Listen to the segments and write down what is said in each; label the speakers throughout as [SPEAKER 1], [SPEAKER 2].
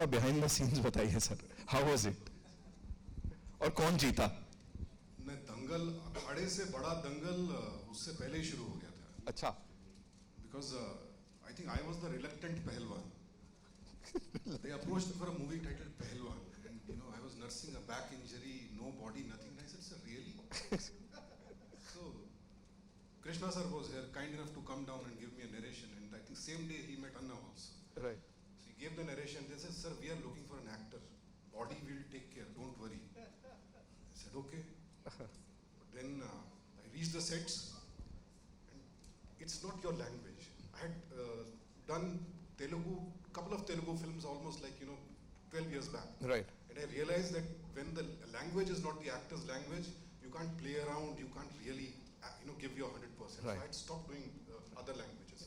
[SPEAKER 1] Behind the scenes बताइए sir, how was it और कौन जीता?
[SPEAKER 2] मैं दंगल अखाड़े से बड़ा दंगल उससे पहले ही शुरू हो गया था.
[SPEAKER 1] अच्छा.
[SPEAKER 2] Because I think I was the reluctant पहलवान. They approached me for a movie titled Pehlwaan, and I was nursing a back injury, no body, nothing. And I said, "Sir, really?" So Krishna sir was here, kind enough to come down and give me a narration. And I think same day he met Anna also.
[SPEAKER 1] Right.
[SPEAKER 2] So he gave the narration. They said, "Sir, we are looking for an actor. Body will take care. Don't worry." I said, "Okay." But then I reached the sets, and it's not your language. I had done Telugu, couple of Telugu films almost like 12 years back.
[SPEAKER 1] Right.
[SPEAKER 2] And I realized that when the language is not the actor's language, you can't play around, you can't really give your 100%.
[SPEAKER 1] Right.
[SPEAKER 2] So I had stopped doing other languages.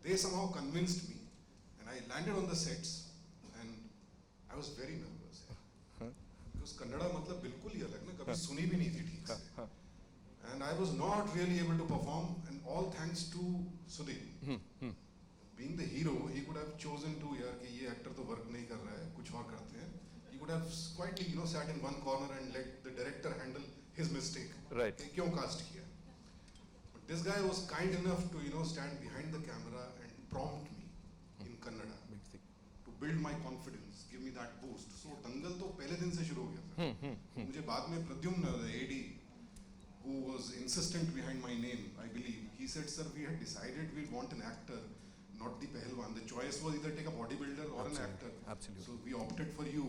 [SPEAKER 2] They somehow convinced me, and I landed on the sets, and I was very nervous. Because Kannada मतलब बिल्कुल ही अलग ना, कभी सुनी भी नहीं थी ठीक से. And I was not really able to perform, and all thanks to Sudeep. Being the hero, he could have chosen to कि ये actor तो work नहीं कर रहा है, कुछ और करते हैं. He could have quietly sat in one corner and let the director handle his mistake.
[SPEAKER 1] Right.
[SPEAKER 2] कि क्यों cast किया. But this guy was kind enough to stand behind the camera and prompt me in Kannada to build my confidence, give me that boost. So दंगल तो पहले दिन से शुरू हो गया था. मुझे बाद में Pradyumna, the AD, who was insistent behind my name, I believe, he said, "Sir, we had decided we want an actor, not the Pehlwaan. The choice was either take a bodybuilder or an actor.
[SPEAKER 1] Absolutely.
[SPEAKER 2] So we opted for you.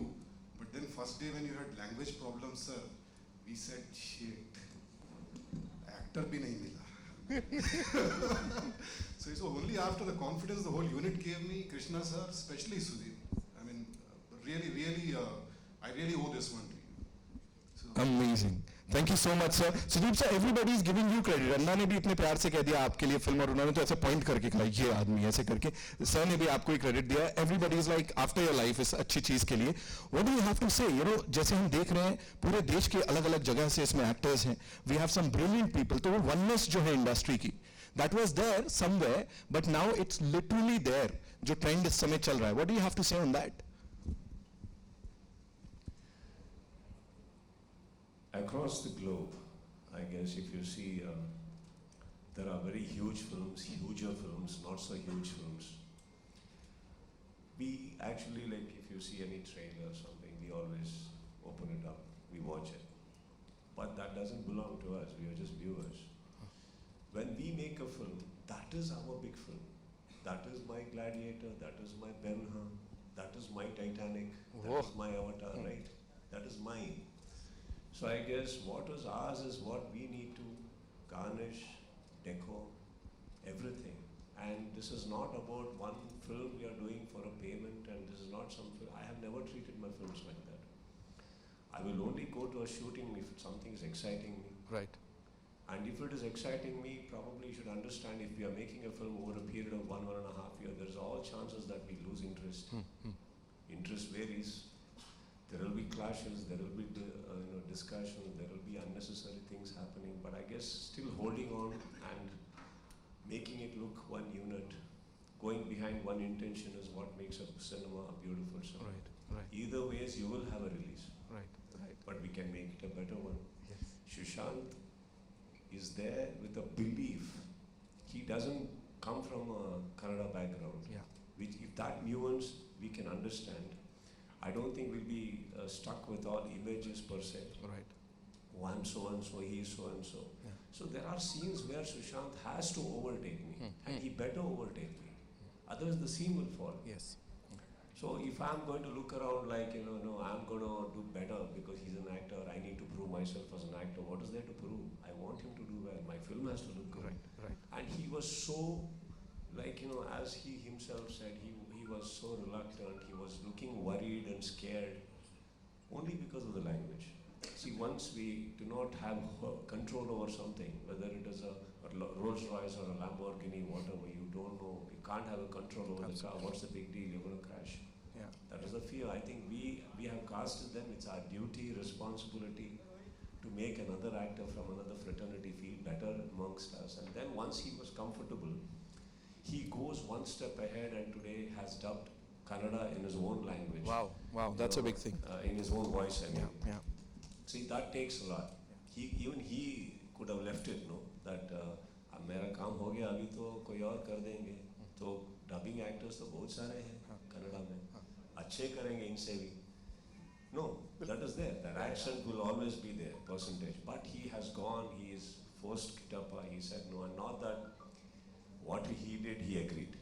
[SPEAKER 2] But then first day when you had language problems, sir, we said, shit, actor bhi nahi mila." So it's only after the confidence the whole unit gave me, Krishna sir, especially Sudeep. I mean, really, I really owe this one to you. So,
[SPEAKER 1] Amazing. Thank you so much, sir. Sudeep sir, everybody is giving you credit. अन्ना ने भी इतने प्यार से कह दिया आपके लिए film, और उन्होंने तो ऐसे पॉइंट करके कहा ये आदमी ऐसे करके. सर ने भी आपको ही क्रेडिट दिया. Everybody is like after your life इस अच्छी चीज के लिए. What do you have to say? जैसे हम देख रहे हैं पूरे देश के अलग अलग जगह से इसमें एक्टर्स हैं. We have some brilliant people. तो वो oneness जो है इंडस्ट्री की, that was there somewhere, but now it's literally there. जो ट्रेंड इस समय चल रहा है. What do you have to say on that?
[SPEAKER 3] Across the globe, I guess if you see, there are very huge films, huger films, not so huge films. We actually, like, if you see any trailer or something, we always open it up, we watch it. But that doesn't belong to us, we are just viewers. When we make a film, that is our big film. That is my Gladiator, that is my Ben-Hur, that is my Titanic, that is my Avatar, right? That is mine. So I guess what is ours is what we need to garnish, decor, everything. And this is not about one film we are doing for a payment, and this is not some film. I have never treated my films like that. I will only go to a shooting if something is exciting me.
[SPEAKER 1] Right.
[SPEAKER 3] And if it is exciting me, probably you should understand if we are making a film over a period of 1.5 years, there is all chances that we lose interest. Interest varies. There will be clashes, there will be discussions, there will be unnecessary things happening, but I guess still holding on and making it look one unit, going behind one intention is what makes a cinema a beautiful cinema.
[SPEAKER 1] Right.
[SPEAKER 3] Either ways, you will have a release.
[SPEAKER 1] Right.
[SPEAKER 3] But we can make it a better one.
[SPEAKER 1] Yes.
[SPEAKER 3] Sushant is there with a belief. He doesn't come from a Kannada background.
[SPEAKER 1] Yeah.
[SPEAKER 3] Which, if that nuance we can understand, I don't think we'll be stuck with all images per se.
[SPEAKER 1] Right.
[SPEAKER 3] Oh, I'm so and so, he is so and so.
[SPEAKER 1] Yeah.
[SPEAKER 3] So there are scenes where Sushant has to overtake me, and he better overtake me. Otherwise, the scene will fall.
[SPEAKER 1] Yes.
[SPEAKER 3] So if I'm going to look around like, no, I'm going to do better because he's an actor, I need to prove myself as an actor. What is there to prove? I want him to do well. My film has to look good.
[SPEAKER 1] Right.
[SPEAKER 3] And he was so, like, as he himself said, he was so reluctant, he was looking worried and scared, only because of the language. See, once we do not have control over something, whether it is a Rolls Royce or a Lamborghini, whatever, you don't know, you can't have a control over the car, what's the big deal, you're going to crash.
[SPEAKER 1] Yeah.
[SPEAKER 3] That is the fear. I think we have casted them, it's our duty, responsibility to make another actor from another fraternity feel better amongst us. And then once he was comfortable, he goes one step ahead and today has dubbed Kannada in his own language.
[SPEAKER 1] Wow, wow, that's a big thing.
[SPEAKER 3] In his own voice, I mean.
[SPEAKER 1] Yeah.
[SPEAKER 3] See, that takes a lot. Even he could have left it, no? That अब मेरा काम हो गया, अभी तो कोई और कर देंगे. तो dubbing actors तो बहुत सारे हैं कन्नड़ा में. अच्छे करेंगे इनसे भी. No, that is there. That accent will always be there, percentage. But he has gone. He is forced Kichappa. He said no, and not that. What he did, he agreed.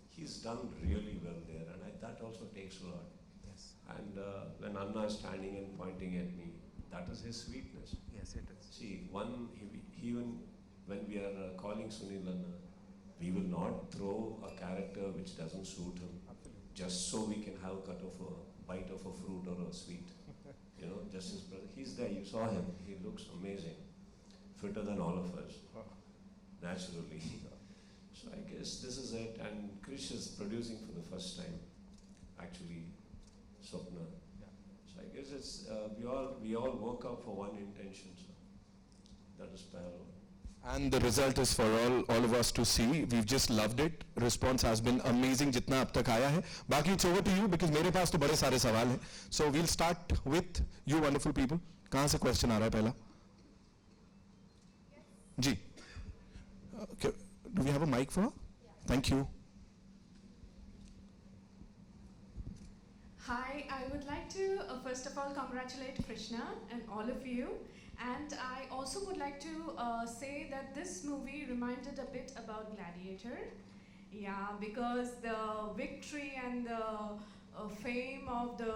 [SPEAKER 3] He's done really well there, and that also takes a lot.
[SPEAKER 1] Yes.
[SPEAKER 3] And when Anna is standing and pointing at me, that is his sweetness.
[SPEAKER 1] Yes, it is.
[SPEAKER 3] See, even when we are calling Suniel Anna, we will not throw a character which doesn't suit him, just so we can have a bite of a fruit or a sweet. You know, just his brother. He's there. You saw him. He looks amazing, fitter than all of us, naturally. So I guess this is it. And Krish is producing for the first time, actually, Swapna. So I guess it's we all woke up for one intention. So that is Pehlwaan.
[SPEAKER 1] And the result is for all of us to see. We've just loved it. Response has been amazing जितना अब तक आया है. बाकी it's over to you because मेरे पास तो बड़े सारे सवाल हैं. So we'll start with you wonderful people. कहाँ से question आ रहा है पहला? जी. Okay. Do we have a mic for her? Thank you.
[SPEAKER 4] Hi, I would like to first of all congratulate Krishna and all of you. And I also would like to say that this movie reminded a bit about Gladiator. Yeah, because the victory and the fame of the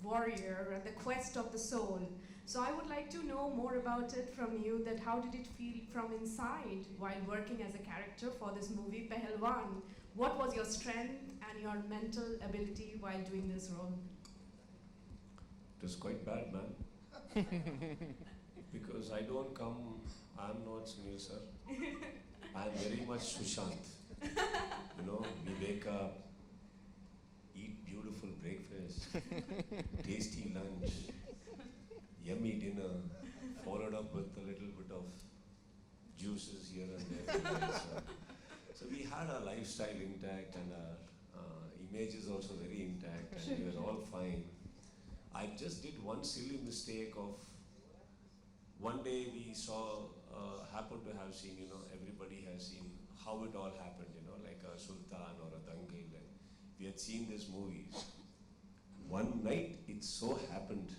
[SPEAKER 4] warrior and the quest of the soul. So I would like to know more about it from you, that how did it feel from inside while working as a character for this movie, Pehlwaan? What was your strength and your mental ability while doing this role?
[SPEAKER 3] It was quite bad, man. Because I don't come, I'm not Suniel sir. I'm very much Sushant. You know, we wake up, eat beautiful breakfast, tasty lunch, yummy dinner, followed up with a little bit of juices here and there. So we had our lifestyle intact and our image is also very intact and we were all fine. I just did one silly mistake of one day we saw, happened to have seen, you know, everybody has seen how it all happened, you know, like a Sultan or a Dangal. And we had seen these movies. One night it so happened,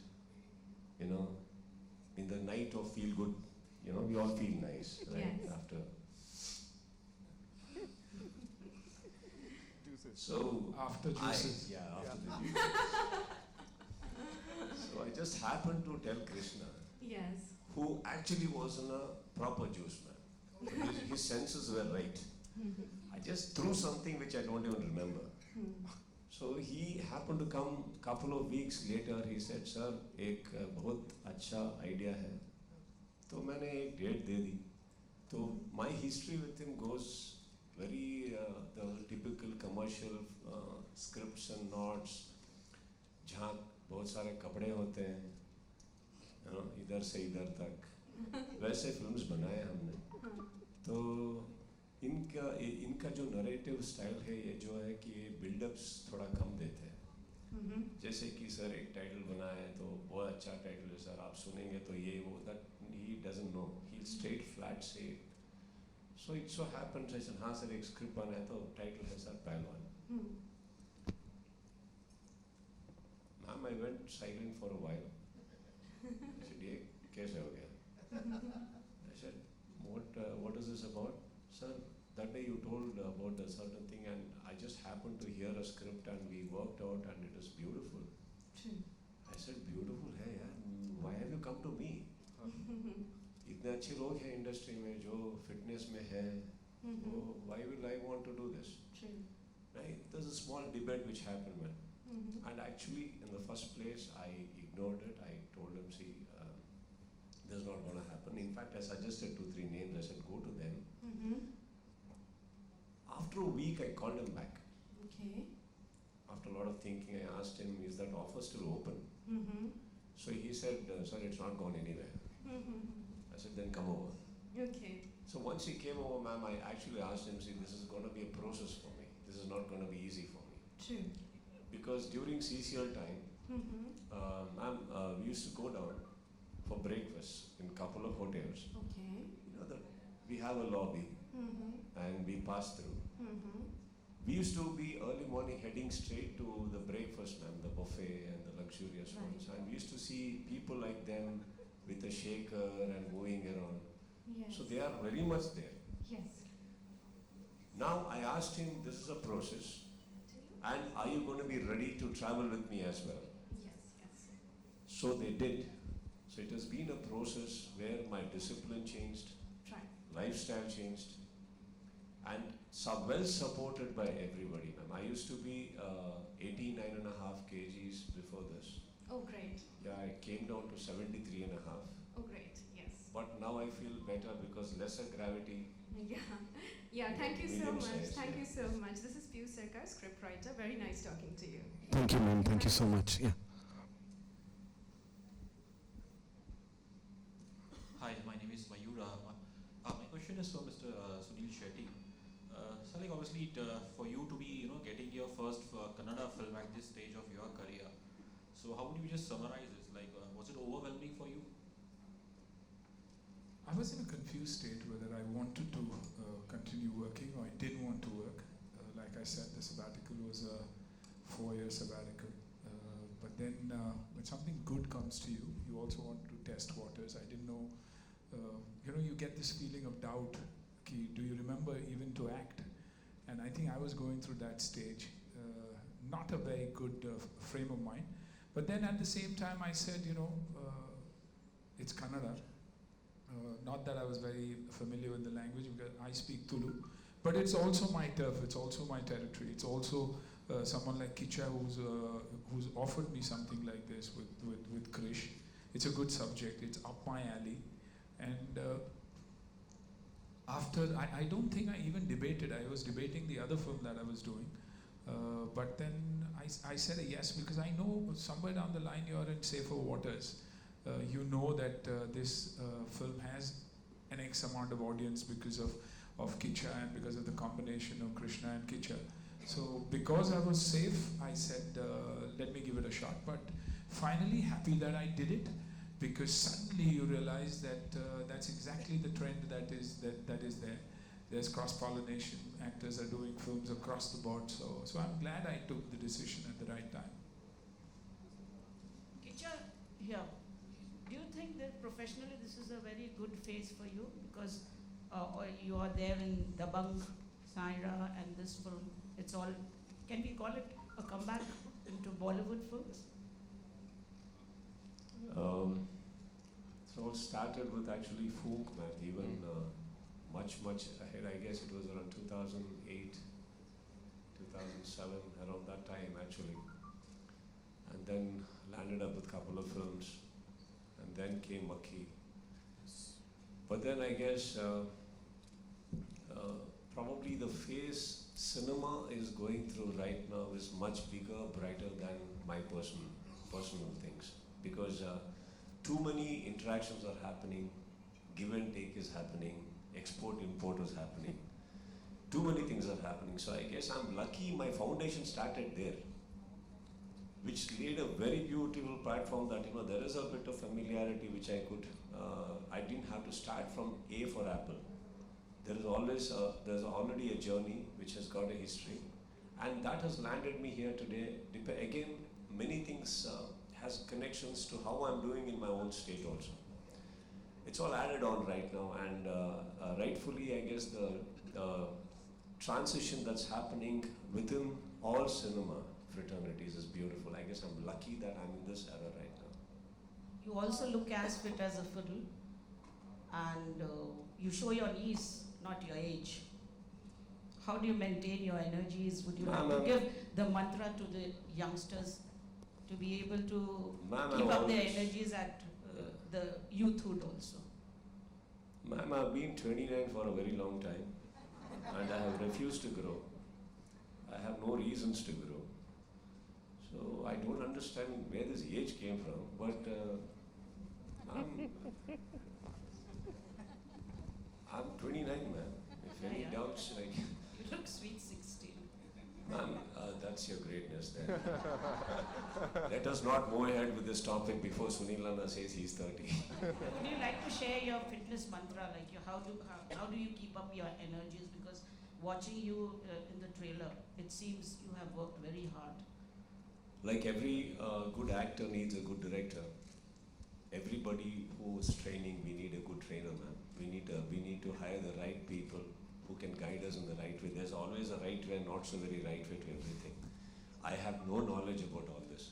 [SPEAKER 3] you know, in the night of feel good, you know, we all feel nice, right?
[SPEAKER 4] Yes.
[SPEAKER 3] After. So
[SPEAKER 5] After juices.
[SPEAKER 3] After the juices. So I just happened to tell Krishna,
[SPEAKER 4] Yes.
[SPEAKER 3] who actually wasn't a proper juice man. His senses were right. I just threw something which I don't even remember. So he happened to come couple of weeks later. He said, "Sir, एक बहुत अच्छा idea है." तो मैंने एक date they the. So my history with him goes very the typical commercial scripts and nods, जहाँ बहुत सारे कपड़े होते हैं, you know, इधर से इधर तक. वैसे फिल्म्स बनाए हमने. तो इनका जो नरेटिव स्टाइल है ये जो है कि ये बिल्डअप्स थोड़ा कम देते हैं. जैसे कि सर एक टाइटल बनाया है तो बहुत अच्छा टाइटल है सर, आप सुनेंगे तो ये वो, that he doesn't know, he straight flat से. सो इट सो हैपेंस ऐसे, हाँ सर एक स्क्रिप्ट बना है तो टाइटल है सर पहलवान. Ma'am I went silent for a while. ये कैसे हो गया? I said, what is this about? Sir, that day you told about a certain thing and I just happened to hear a script and we worked out and it is beautiful. I said, beautiful है यार, why have you come to me? इतने अच्छे लोग हैं industry में जो fitness में है, why will I want to do this? Right? There's a small debate which happened, man. And actually, in the first place, I ignored it. I told him, see, this is not going to happen. In fact, I suggested 2-3 names. I said, go to them. After a week, I called him back.
[SPEAKER 4] Okay.
[SPEAKER 3] After a lot of thinking, I asked him, is that offer still open? So he said, sir, it's not gone anywhere. I said, then come over.
[SPEAKER 4] Okay.
[SPEAKER 3] So once he came over, ma'am, I actually asked him, see, this is going to be a process for me. This is not going to be easy for me.
[SPEAKER 4] True.
[SPEAKER 3] because during CCL time, we used to go down for breakfast in a couple of hotels.
[SPEAKER 4] Okay.
[SPEAKER 3] You know that we have a lobby and we pass through. We used to be early morning heading straight to the breakfast, ma'am, the buffet and the luxurious
[SPEAKER 4] Right.
[SPEAKER 3] ones. And we used to see people like them with a shaker and moving around.
[SPEAKER 4] Yes.
[SPEAKER 3] So they are very much there.
[SPEAKER 4] Yes.
[SPEAKER 3] Now I asked him, this is a process, and are you going to be ready to travel with me as well?
[SPEAKER 4] Yes, yes.
[SPEAKER 3] So they did. So it has been a process where my discipline changed,
[SPEAKER 4] Try.
[SPEAKER 3] lifestyle changed, and well supported by everybody, ma'am. I used to be 89.5 kgs before this.
[SPEAKER 4] Oh, great.
[SPEAKER 3] Yeah, I came down to 73.5.
[SPEAKER 4] Oh, great. Yes.
[SPEAKER 3] But now I feel better because lesser gravity.
[SPEAKER 4] Yeah. Yeah, thank you so
[SPEAKER 3] Medium
[SPEAKER 4] much.
[SPEAKER 3] size,
[SPEAKER 4] Thank
[SPEAKER 3] yeah.
[SPEAKER 4] you so much. This is Pew Sarkar, script writer. Very nice talking to you.
[SPEAKER 1] Thank you, ma'am. Thank you so much. Yeah.
[SPEAKER 5] Hi, my name is Mayura. My question is for Mr. Suniel Shetty. So, like, obviously, for you to be, getting your first Kannada film at this stage of your career, so how would you just summarize this? Like, was it overwhelming for you?
[SPEAKER 6] I was in a confused state whether I wanted to continue working or I didn't want to work. Like I said, the sabbatical was a 4-year sabbatical. But then when something good comes to you, you also want to test waters. I didn't know, you get this feeling of doubt. Do you remember even to act? And I think I was going through that stage. Not a very good frame of mind. But then at the same time I said, it's Kannada. Not that I was very familiar with the language because I speak Tulu, but it's also my turf, it's also my territory. It's also someone like Kichcha who's offered me something like this with Krish. It's a good subject, it's up my alley. And after, I don't think I even debated. I was debating the other film that I was doing. But then I said a yes because I know somewhere down the line you're in safer waters. You know that this film has an X amount of audience because of Kichcha and because of the combination of Krishna and Kichcha. So because I was safe, I said, let me give it a shot. But finally happy that I did it because suddenly you realize that that's exactly the trend that is there. There's cross-pollination. Actors are doing films across the board. So I'm glad I took the decision at the right time.
[SPEAKER 7] Kichcha, here. Do you think that professionally this is a very good phase for you? Because you are there in Dabang, Saira, and this film. It's all, can we call it a comeback into Bollywood films?
[SPEAKER 3] So it started with actually folk, man, even much ahead. I guess it was around 2008, 2007, around that time actually. And then landed up with a couple of films. And then came Makhi. But then I guess probably the phase cinema is going through right now is much bigger, brighter than my personal things. Because too many interactions are happening, give and take is happening, export, import is happening. Too many things are happening. So I guess I'm lucky my foundation started there, which laid a very beautiful platform that, there is a bit of familiarity which I could, I didn't have to start from A for Apple. There is always, there's already a journey which has got a history. And that has landed me here today. Again, many things has connections to how I'm doing in my own state also. It's all added on right now, and rightfully, I guess the transition that's happening within all cinema fraternities is beautiful. I guess I'm lucky that I'm in this era right now.
[SPEAKER 7] You also look as fit as a fiddle, and you show your knees, not your age. How do you maintain your energies? Would you like to give the mantra to the youngsters to be able to keep up their energies at the youthhood also?
[SPEAKER 3] Ma'am, I've been 29 for a very long time, and I have refused to grow. I have no reasons to grow. So I don't understand where this age came from, but I'm 29, man. If any doubts, like...
[SPEAKER 7] You look sweet 16.
[SPEAKER 3] Man, that's your greatness then. Let us not move ahead with this topic before Sunil Anna says he's 30.
[SPEAKER 7] Would you like to share your fitness mantra? Like how do you keep up your energies? Because watching you in the trailer, it seems you have worked very hard.
[SPEAKER 3] Like every good actor needs a good director. Everybody who's training, we need a good trainer, man. We need to hire the right people who can guide us in the right way. There's always a right way and not so very right way to everything. I have no knowledge about all this.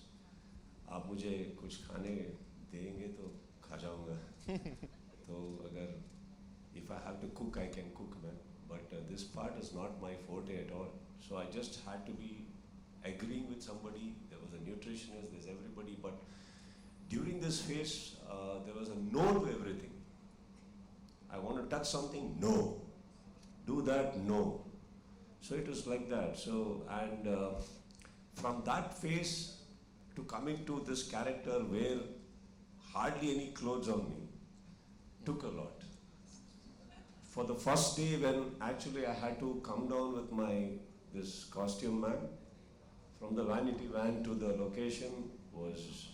[SPEAKER 3] आप मुझे कुछ खाने देंगे तो खा जाऊंगा. तो अगर if I have to cook, I can cook, man. But this part is not my forte at all. So I just had to be agreeing with somebody. There was a nutritionist, there's everybody. But during this phase, there was a no to everything. I want to touch something, no. Do that, no. So it was like that. So, and from that phase to coming to this character where hardly any clothes on me, took a lot. For the first day when actually I had to come down with this costume man, from the vanity van to the location was,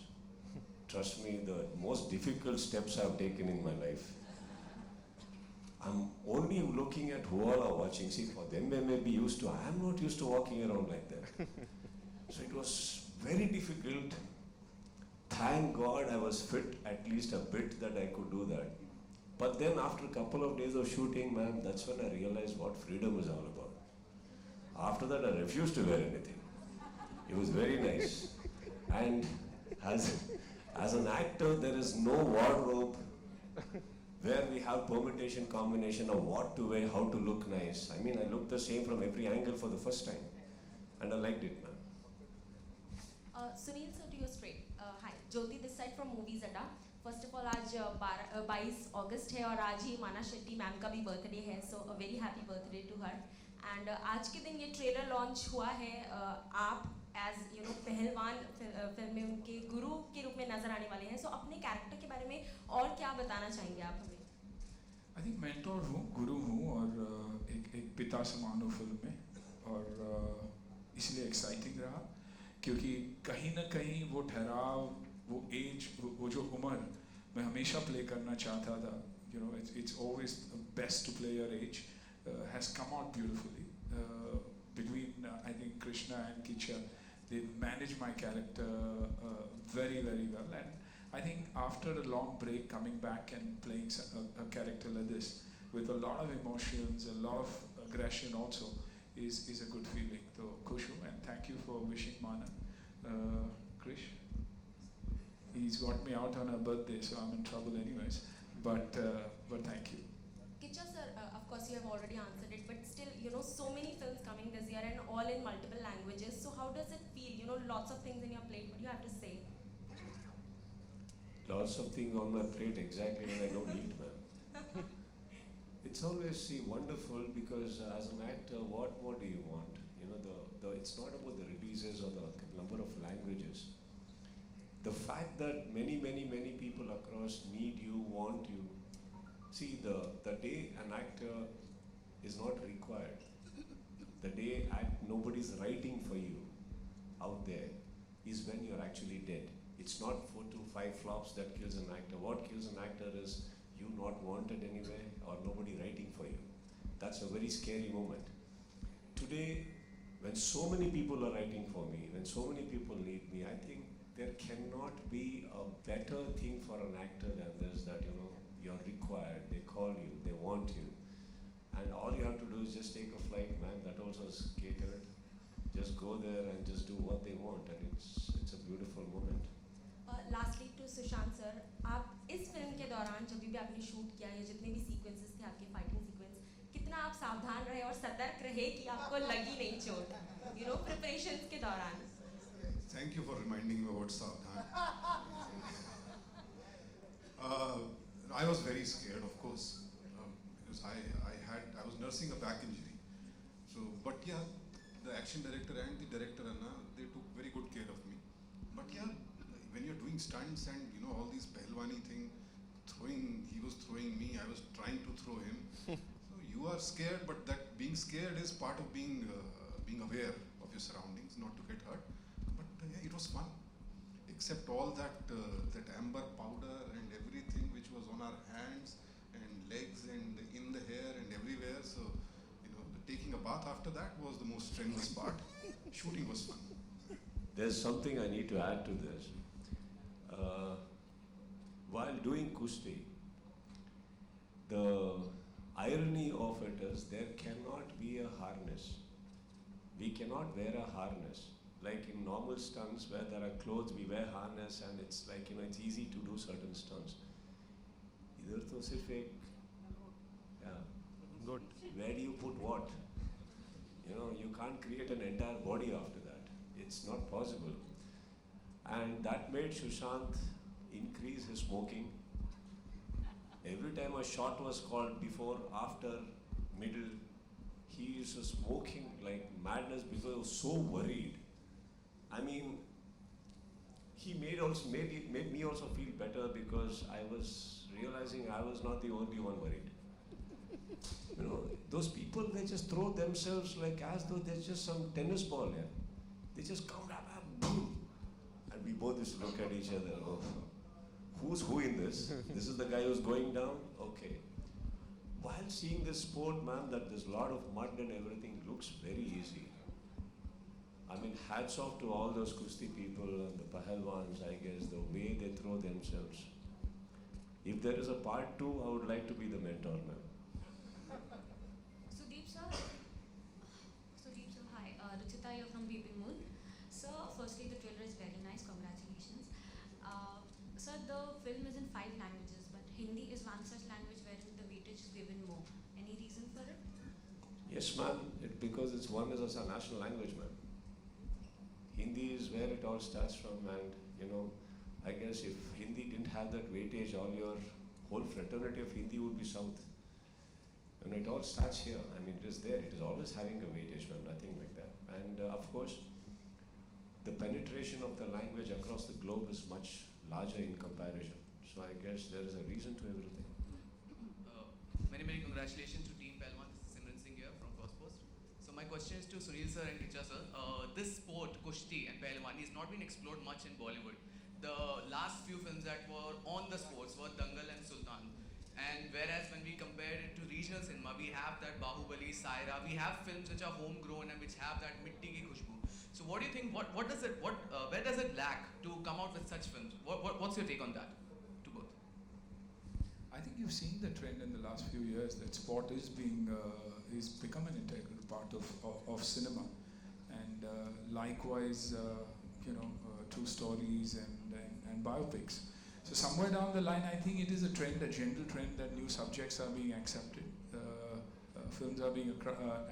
[SPEAKER 3] trust me, the most difficult steps I've taken in my life. I'm only looking at who all are watching. See, for them they may be used to. I am not used to walking around like that. So it was very difficult. Thank God I was fit at least a bit that I could do that. But then after a couple of days of shooting, man, that's when I realized what freedom is all about. After that, I refused to wear anything. It was very nice. And as an actor, there is no wardrobe where we have permutation, combination of what to wear, how to look nice. I mean, I looked the same from every angle for the first time. And I liked it, man.
[SPEAKER 8] Sunil sir, to your straight. Hi, Jyoti this side from Movies Adda. First of all, आज 22 अगस्त है और आज ही माना Shetty ma'am का भी birthday है, so a very happy birthday to her. And आज के दिन ये ट्रेलर लॉन्च हुआ है. आप as you know पहलवान फिल्म में उनके गुरु के रूप में नजर आने वाले हैं. So अपने कैरेक्टर के बारे में और क्या बताना चाहेंगे आप हमें?
[SPEAKER 6] I think mentor हूँ, गुरु हूँ और एक पिता समान हूँ फिल्म में और इसलिए exciting रहा क्योंकि कहीं ना कहीं वो ठहराव, वो एज, वो जो उम्र मैं हमेशा प्ले करना चाहता था. You know, it's always best to play your age. Has come out beautifully. Between I think Krishna and Kichcha, they managed my character very, very well. And I think after a long break, coming back and playing a character like this with a lot of emotions, a lot of aggression also is a good feeling. So Kushu, and thank you for wishing Mana. Krish, he's got me out on her birthday, so I'm in trouble anyways. But thank you.
[SPEAKER 8] Kichcha sir, of course you have already answered it, but still, you know, so many films coming this year and all in multiple languages. So how does it feel? You know, lots of things in your plate. What do you have to say?
[SPEAKER 3] Lots of things on my plate exactly when I don't eat, man. It's always wonderful because as an actor, what more do you want? You know, it's not about the releases or the number of languages. The fact that many people across need you, want you. See, the day an actor is not required, the day nobody's writing for you out there is when you're actually dead. It's not 4 to 5 flops that kills an actor. What kills an actor is you not wanted anywhere or nobody writing for you. That's a very scary moment. Today, when so many people are writing for me, when so many people need me, I think there cannot be a better thing for an actor than this, that, you know, you're required, they call you, they want you. And all you have to do is just take a flight, man, that also is catered. Just go there and just do what they want, and it's a beautiful moment.
[SPEAKER 8] Lastly to Sushant sir, आप इस film के दौरान जब भी आपने shoot किया या जितने भी सीक्वेंसेस थे आपके फाइटिंग सीक्वेंस, कितना आप सावधान रहे और सतर्क रहे कि आपको लगी नहीं चोट, you know, preparations के दौरान?
[SPEAKER 2] Thank you for reminding me about Savdhan. I was very scared, of course, because I was nursing a back injury. So, but yeah, the action director and the director Anna, they took very good care of me. But yeah, when you're doing stunts and you know all these Pehlwani thing, he was throwing me, I was trying to throw him. So you are scared, but that being scared is part of being aware of your surroundings, not to get hurt. But yeah, it was fun. Except all that that amber powder and everything which was on our hands and legs and in the hair and everywhere. So, taking a bath after that was the most strenuous part. Shooting was fun.
[SPEAKER 3] There's something I need to add to this. While doing Kushti, the irony of it is there cannot be a harness. We cannot wear a harness. Like in normal stunts where there are clothes, we wear harness and it's like, it's easy to do certain stunts. Idhar to sirf ek, yeah.
[SPEAKER 1] Good.
[SPEAKER 3] Where do you put what? You can't create an entire body after that. It's not possible. And that made Sushant increase his smoking. Every time a shot was called, before, after, middle, he used to smoking like madness because he was so worried. I mean, he made me also feel better because I was realizing I was not the only one worried. Those people, they just throw themselves like as though they're just some tennis ball, yeah. They just come down, boom. And we both used to look at each other, oh, who's who in this? This is the guy who's going down? Okay. While seeing this sport, man, that there's a lot of mud and everything, looks very easy. I mean, hats off to all those Kushti people and the Pehlwaans, I guess, the way they throw themselves. If there is a part 2, I would like to be the mentor, man.
[SPEAKER 8] Sudeep sir, hi. Ruchita here from Weeping Moon. Sir, firstly, the trailer is very nice. Congratulations. Sir, the film is in 5 languages, but Hindi is one such language wherein the weightage is given more. Any reason for it?
[SPEAKER 3] Yes, ma'am. Because it's one is also a national language, ma'am. Hindi is where it all starts from, and I guess if Hindi didn't have that weightage, all your whole fraternity of Hindi would be south. And it all starts here. I mean, it is there. It is always having a weightage, ma'am, nothing like that. And of course, the penetration of the language across the globe is much larger in comparison. So I guess there is a reason to everything.
[SPEAKER 9] Many congratulations to Team Pehlwaan. This is Simran Singh here from First Post. So my question is to Suniel sir and Kichcha sir. This sport, Kushti and Pehlwaan, is not been explored much in Bollywood. The last few films that were on the sports were Dangal and Sultan. And whereas when we compare it to regional cinema, we have that Bahubali, Saira, we have films which are homegrown and which have that mitti ki khushbu. So what do you think, where does it lack to come out with such films? What's your take on that, to both?
[SPEAKER 6] I think you've seen the trend in the last few years that sport is become an integral part of cinema, and likewise, true stories and biopics. So somewhere down the line, I think it is a trend, a general trend, that new subjects are being accepted. Films are being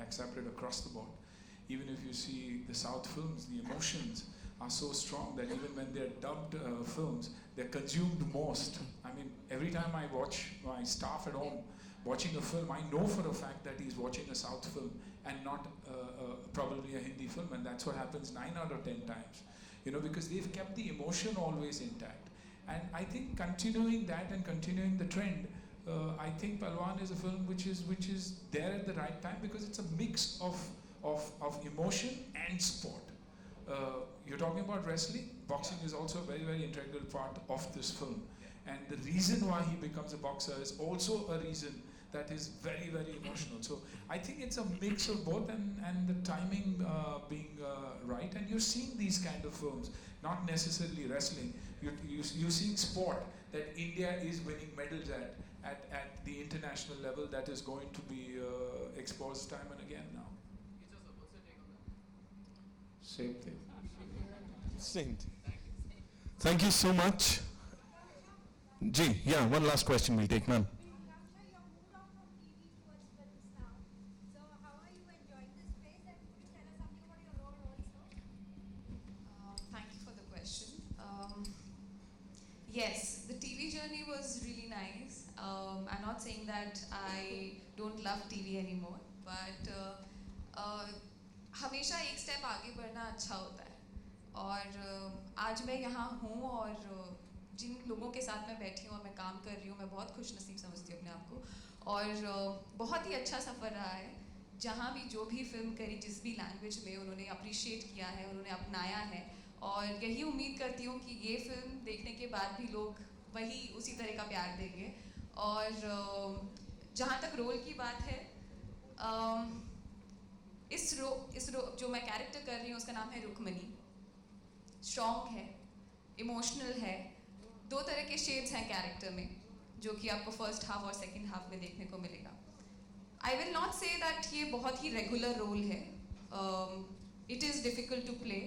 [SPEAKER 6] accepted across the board. Even if you see the South films, the emotions are so strong that even when they're dubbed films, they're consumed most. I mean, every time I watch my staff at home watching a film, I know for a fact that he's watching a South film and not probably a Hindi film, and that's what happens 9 out of 10 times. Because they've kept the emotion always intact. And I think continuing that and continuing the trend, I think Pehlwaan is a film which is there at the right time because it's a mix of emotion and sport. You're talking about wrestling. Boxing is also a very, very integral part of this film. And the reason why he becomes a boxer is also a reason that is very, very emotional. So I think it's a mix of both, and the timing being right. And you're seeing these kind of films, not necessarily wrestling. You're seeing sport that India is winning medals at the international level that is going to be exposed time and again now.
[SPEAKER 3] Same thing.
[SPEAKER 1] Same thing. Thank you so much. Ji, yeah, one last question we'll take, ma'am.
[SPEAKER 10] Thank you for the question. Yes, the TV journey was really nice. I'm not saying that I don't love TV anymore, but हमेशा एक step आगे बढ़ना अच्छा होता है, और आज मैं यहाँ हूँ और जिन लोगों के साथ मैं बैठी हूँ और मैं काम कर रही हूँ, मैं बहुत खुशनसीब समझती हूँ अपने आप को, और बहुत ही अच्छा सफ़र रहा है. जहाँ भी जो भी फिल्म करी, जिस भी लैंग्वेज में, उन्होंने अप्रिशिएट किया है, उन्होंने अपनाया है, और यही उम्मीद करती हूँ कि ये फिल्म देखने के बाद भी लोग वही उसी तरह का प्यार देंगे। और जहाँ तक रोल की बात है, जो मैं कैरेक्टर कर रही हूँ उसका नाम है रुक्मणी। स्ट्रॉन्ग है, इमोशनल है, दो तरह के शेड्स हैं कैरेक्टर में, जो कि आपको फर्स्ट हाफ और सेकंड हाफ में देखने को मिलेगा। I will not say that ये बहुत ही रेगुलर रोल है। It is difficult to play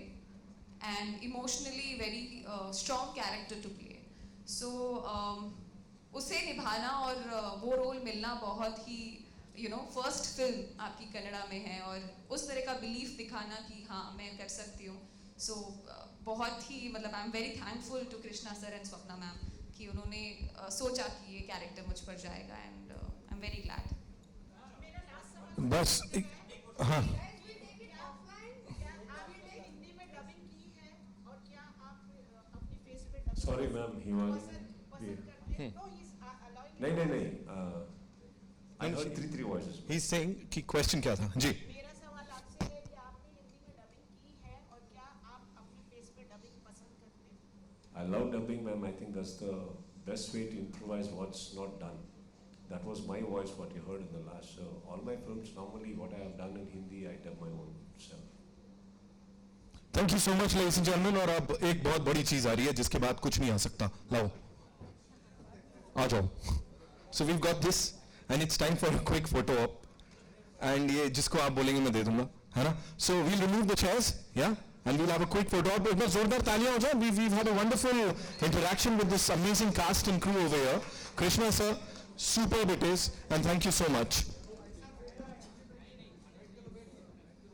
[SPEAKER 10] and emotionally very strong character to play. So उसे निभाना और वो रोल मिलना बहुत ही फर्स्ट फिल्म आपकी कन्नड़ा में है, और उस तरह का बिलीफ दिखाना कि हाँ मैं कर सकती हूँ। सो बहुत ही I am very thankful to Krishna sir and Swapna ma'am कि उन्होंने सोचा कि ये कैरेक्टर मुझ पर जाएगा, and I am very glad.
[SPEAKER 1] बस हाँ,
[SPEAKER 3] Sorry, ma'am, he was. नहीं. I heard three voices.
[SPEAKER 1] He is saying कि क्वेश्चन क्या था जी।
[SPEAKER 11] मेरा सवाल आपसे है कि आपने हिंदी में डबिंग की है और क्या आप अपनी फेस पे डबिंग पसंद करते हैं?
[SPEAKER 3] I love dubbing, ma'am. I think that's the best way to improvise what's not done. That was my voice, what you heard in the last. So all my films, normally what I have done in Hindi, I dub my own self.
[SPEAKER 1] Thank you so much ladies and gentleman. और अब एक बहुत बड़ी चीज आ रही है जिसके बाद कुछ नहीं आ सकता। लाओ, आ जाओ। So we got this and it's time for a quick photo op, and ये जिसको आप बोलेंगे मैं दे दूंगा, है ना। So we'll remove the chairs, yeah, and we'll have a quick photo op. एक बार जोरदार तालियां हो जाए। We had a wonderful interaction with this amazing cast and crew over here. Krishna sir, superb it is, and thank you so much.